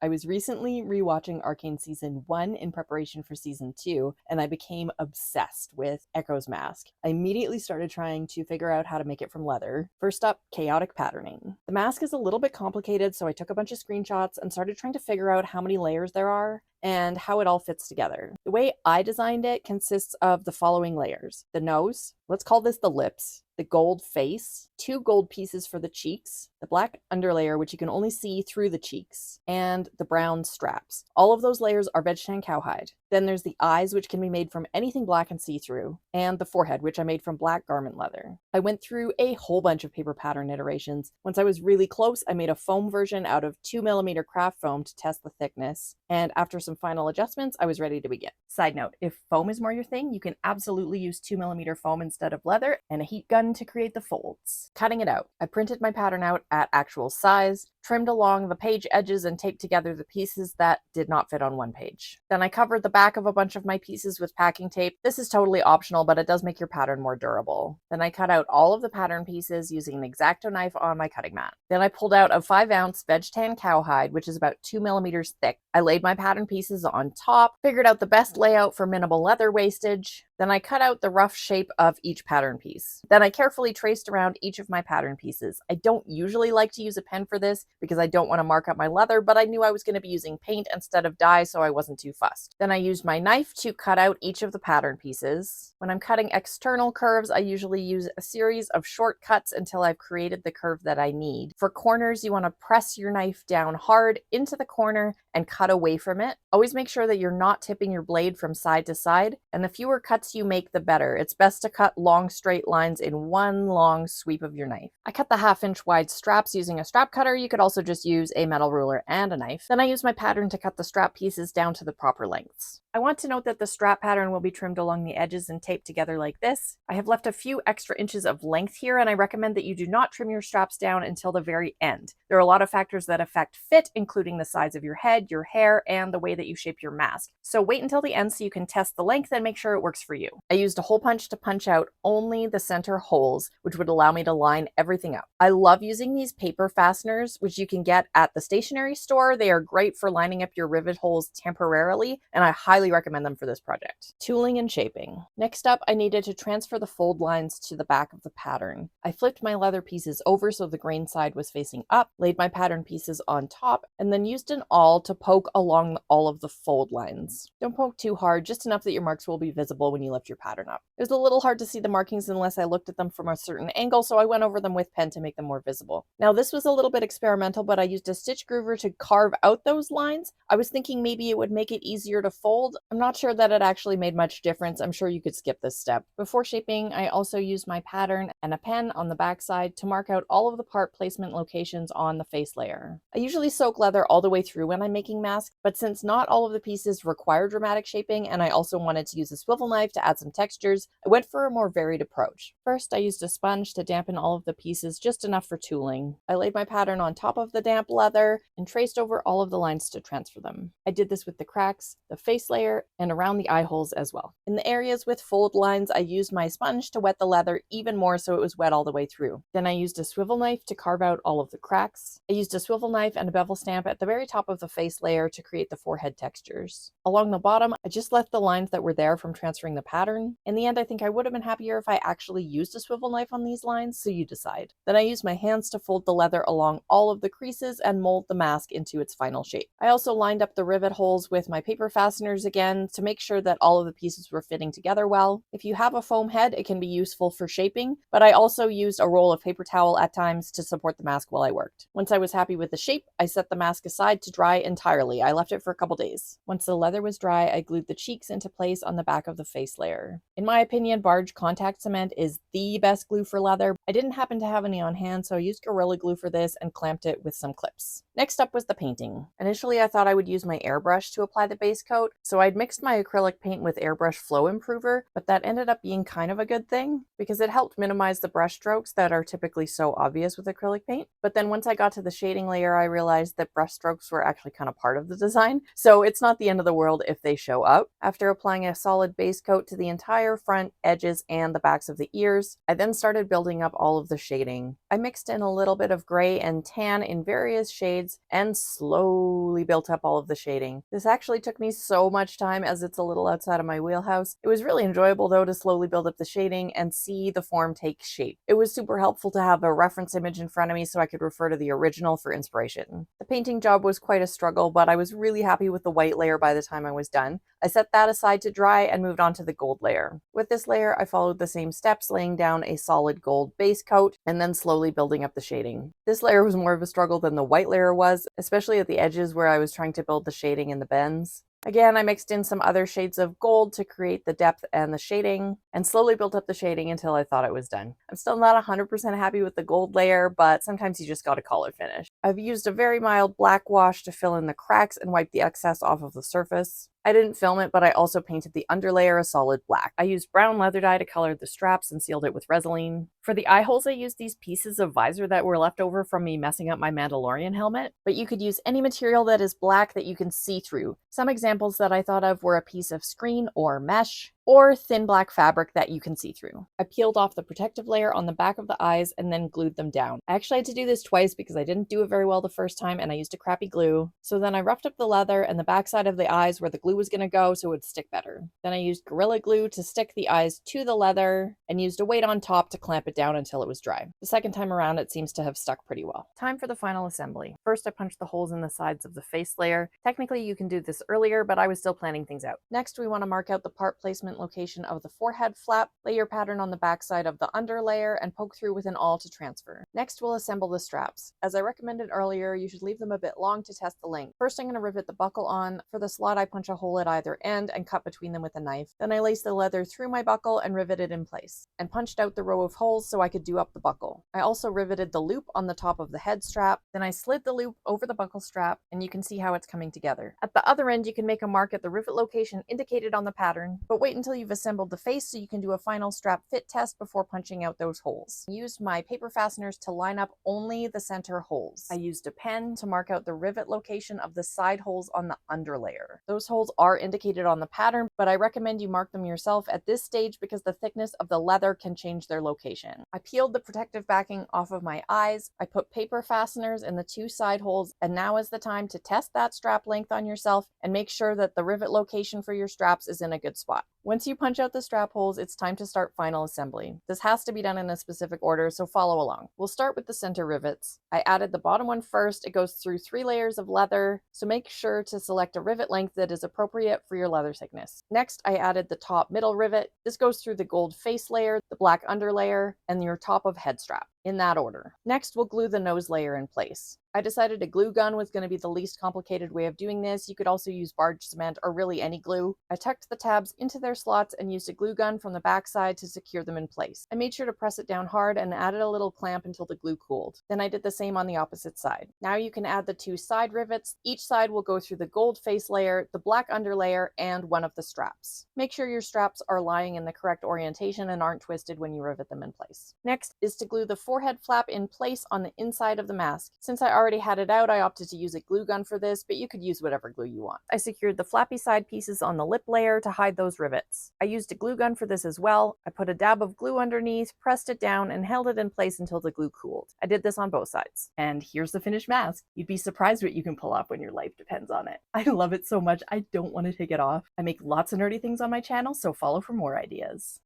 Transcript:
I was recently rewatching Arcane Season 1 in preparation for Season 2, and I became obsessed with Ekko's mask. I immediately started trying to figure out how to make it from leather. First up, chaotic patterning. The mask is a little bit complicated, so I took a bunch of screenshots and started trying to figure out how many layers there are and how it all fits together. The way I designed it consists of the following layers: the nose, let's call this the lips, the gold face, 2 gold pieces for the cheeks, the black underlayer, which you can only see through the cheeks, and the brown straps. All of those layers are veg tan cowhide. Then there's the eyes, which can be made from anything black and see-through, and the forehead, which I made from black garment leather. I went through a whole bunch of paper pattern iterations. Once I was really close, I made a foam version out of 2mm craft foam to test the thickness, and after some final adjustments, I was ready to begin. Side note, if foam is more your thing, you can absolutely use 2mm foam instead of leather and a heat gun to create the folds. Cutting it out, I printed my pattern out at actual size, trimmed along the page edges, and taped together the pieces that did not fit on one page. Then I covered the back of a bunch of my pieces with packing tape. This is totally optional, but it does make your pattern more durable. Then I cut out all of the pattern pieces using an X-Acto knife on my cutting mat. Then I pulled out a 5-ounce veg tan cowhide, which is about 2mm thick. I laid my pattern pieces on top, figured out the best layout for minimal leather wastage. Then I cut out the rough shape of each pattern piece. Then I carefully traced around each of my pattern pieces. I don't usually like to use a pen for this because I don't want to mark up my leather, but I knew I was going to be using paint instead of dye, so I wasn't too fussed. Then I used my knife to cut out each of the pattern pieces. When I'm cutting external curves, I usually use a series of short cuts until I've created the curve that I need. For corners, you want to press your knife down hard into the corner and cut away from it. Always make sure that you're not tipping your blade from side to side, and the fewer cuts you make, the better. It's best to cut long straight lines in one long sweep of your knife. I cut the 1/2-inch wide straps using a strap cutter. You could also just use a metal ruler and a knife. Then I use my pattern to cut the strap pieces down to the proper lengths. I want to note that the strap pattern will be trimmed along the edges and taped together like this. I have left a few extra inches of length here, and I recommend that you do not trim your straps down until the very end. There are a lot of factors that affect fit, including the size of your head, your hair, and the way that you shape your mask. So wait until the end so you can test the length and make sure it works for you. I used a hole punch to punch out only the center holes, which would allow me to line everything up. I love using these paper fasteners, which you can get at the stationery store. They are great for lining up your rivet holes temporarily, and I highly recommend them for this project. Tooling and shaping. Next up, I needed to transfer the fold lines to the back of the pattern. I flipped my leather pieces over so the grain side was facing up, laid my pattern pieces on top, and then used an awl to poke along all of the fold lines. Don't poke too hard, just enough that your marks will be visible when you lift your pattern up. It was a little hard to see the markings unless I looked at them from a certain angle, so I went over them with pen to make them more visible. Now this was a little bit experimental, but I used a stitch groover to carve out those lines. I was thinking maybe it would make it easier to fold. I'm not sure that it actually made much difference. I'm sure you could skip this step. Before shaping, I also used my pattern and a pen on the back side to mark out all of the part placement locations on the face layer. I usually soak leather all the way through when I'm making masks, but since not all of the pieces require dramatic shaping, and I also wanted to use a swivel knife to add some textures, I went for a more varied approach. First, I used a sponge to dampen all of the pieces just enough for tooling. I laid my pattern on top of the damp leather and traced over all of the lines to transfer them. I did this with the cracks, the face layer, and around the eye holes as well. In the areas with fold lines, I used my sponge to wet the leather even more so it was wet all the way through. Then I used a swivel knife to carve out all of the cracks. I used a swivel knife and a bevel stamp at the very top of the face layer to create the forehead textures. Along the bottom, I just left the lines that were there from transferring the pattern. In the end, I think I would have been happier if I actually used a swivel knife on these lines, so you decide. Then I used my hands to fold the leather along all of the creases and mold the mask into its final shape. I also lined up the rivet holes with my paper fasteners again to make sure that all of the pieces were fitting together well. If you have a foam head, it can be useful for shaping, but I also used a roll of paper towel at times to support the mask while I worked. Once I was happy with the shape, I set the mask aside to dry entirely. I left it for a couple days. Once the leather was dry, I glued the cheeks into place on the back of the face layer. In my opinion, barge contact cement is the best glue for leather. I didn't happen to have any on hand, so I used Gorilla Glue for this and clamped it with some clips. Next up was the painting. Initially, I thought I would use my airbrush to apply the base coat, so I'd mixed my acrylic paint with airbrush flow improver, but that ended up being kind of a good thing because it helped minimize the brush strokes that are typically so obvious with acrylic paint. But then once I got to the shading layer, I realized that brush strokes were actually kind of part of the design, so it's not the end of the world if they show up. After applying a solid base coat to the entire front, edges, and the backs of the ears, I then started building up all of the shading. I mixed in a little bit of gray and tan in various shades and slowly built up all of the shading. This actually took me so much time as it's a little outside of my wheelhouse. It was really enjoyable though to slowly build up the shading and see the form take shape. It was super helpful to have a reference image in front of me so I could refer to the original for inspiration. The painting job was quite a struggle, but I was really happy with the white layer by the time I was done. I set that aside to dry and moved on to the gold layer. With this layer, I followed the same steps, laying down a solid gold base coat and then slowly building up the shading. This layer was more of a struggle than the white layer was, especially at the edges where I was trying to build the shading in the bends. Again, I mixed in some other shades of gold to create the depth and the shading, and slowly built up the shading until I thought it was done. I'm still not 100% happy with the gold layer, but sometimes you just gotta call it finished. I've used a very mild black wash to fill in the cracks and wipe the excess off of the surface. I didn't film it, but I also painted the underlayer a solid black. I used brown leather dye to color the straps and sealed it with Resin. For the eye holes, I used these pieces of visor that were left over from me messing up my Mandalorian helmet, but you could use any material that is black that you can see through. Some examples that I thought of were a piece of screen or mesh, or thin black fabric that you can see through. I peeled off the protective layer on the back of the eyes and then glued them down. I actually had to do this twice because I didn't do it very well the first time and I used a crappy glue. So then I roughed up the leather and the backside of the eyes where the glue was going to go so it would stick better. Then I used Gorilla Glue to stick the eyes to the leather and used a weight on top to clamp it down until it was dry. The second time around it seems to have stuck pretty well. Time for the final assembly. First I punched the holes in the sides of the face layer. Technically you can do this earlier, but I was still planning things out. Next we want to mark out the part placement location of the forehead flap, lay your pattern on the backside of the underlayer, and poke through with an awl to transfer. Next we'll assemble the straps. As I recommended earlier, you should leave them a bit long to test the length. First I'm going to rivet the buckle on. For the slot I punch a hole at either end and cut between them with a knife. Then I lace the leather through my buckle and rivet it in place, and punched out the row of holes so I could do up the buckle. I also riveted the loop on the top of the head strap, then I slid the loop over the buckle strap, and you can see how it's coming together. At the other end you can make a mark at the rivet location indicated on the pattern, but wait until you've assembled the face so you can do a final strap fit test before punching out those holes. I used my paper fasteners to line up only the center holes. I used a pen to mark out the rivet location of the side holes on the underlayer. Those holes are indicated on the pattern, but I recommend you mark them yourself at this stage because the thickness of the leather can change their location. I peeled the protective backing off of my eyes. I put paper fasteners in the two side holes, and now is the time to test that strap length on yourself and make sure that the rivet location for your straps is in a good spot. Once you punch out the strap holes, it's time to start final assembly. This has to be done in a specific order, so follow along. We'll start with the center rivets. I added the bottom one first. It goes through 3 layers of leather, so make sure to select a rivet length that is appropriate for your leather thickness. Next, I added the top middle rivet. This goes through the gold face layer, the black underlayer, and your top of head strap, in that order. Next, we'll glue the nose layer in place. I decided a glue gun was going to be the least complicated way of doing this. You could also use barge cement or really any glue. I tucked the tabs into their slots and used a glue gun from the backside to secure them in place. I made sure to press it down hard and added a little clamp until the glue cooled. Then I did the same on the opposite side. Now you can add the 2 side rivets. Each side will go through the gold face layer, the black underlayer, and one of the straps. Make sure your straps are lying in the correct orientation and aren't twisted when you rivet them in place. Next is to glue the forehead flap in place on the inside of the mask. Since I already had it out, I opted to use a glue gun for this, but you could use whatever glue you want. I secured the flappy side pieces on the lip layer to hide those rivets. I used a glue gun for this as well. I put a dab of glue underneath, pressed it down, and held it in place until the glue cooled. I did this on both sides. And here's the finished mask. You'd be surprised what you can pull off when your life depends on it. I love it so much, I don't want to take it off. I make lots of nerdy things on my channel, so follow for more ideas.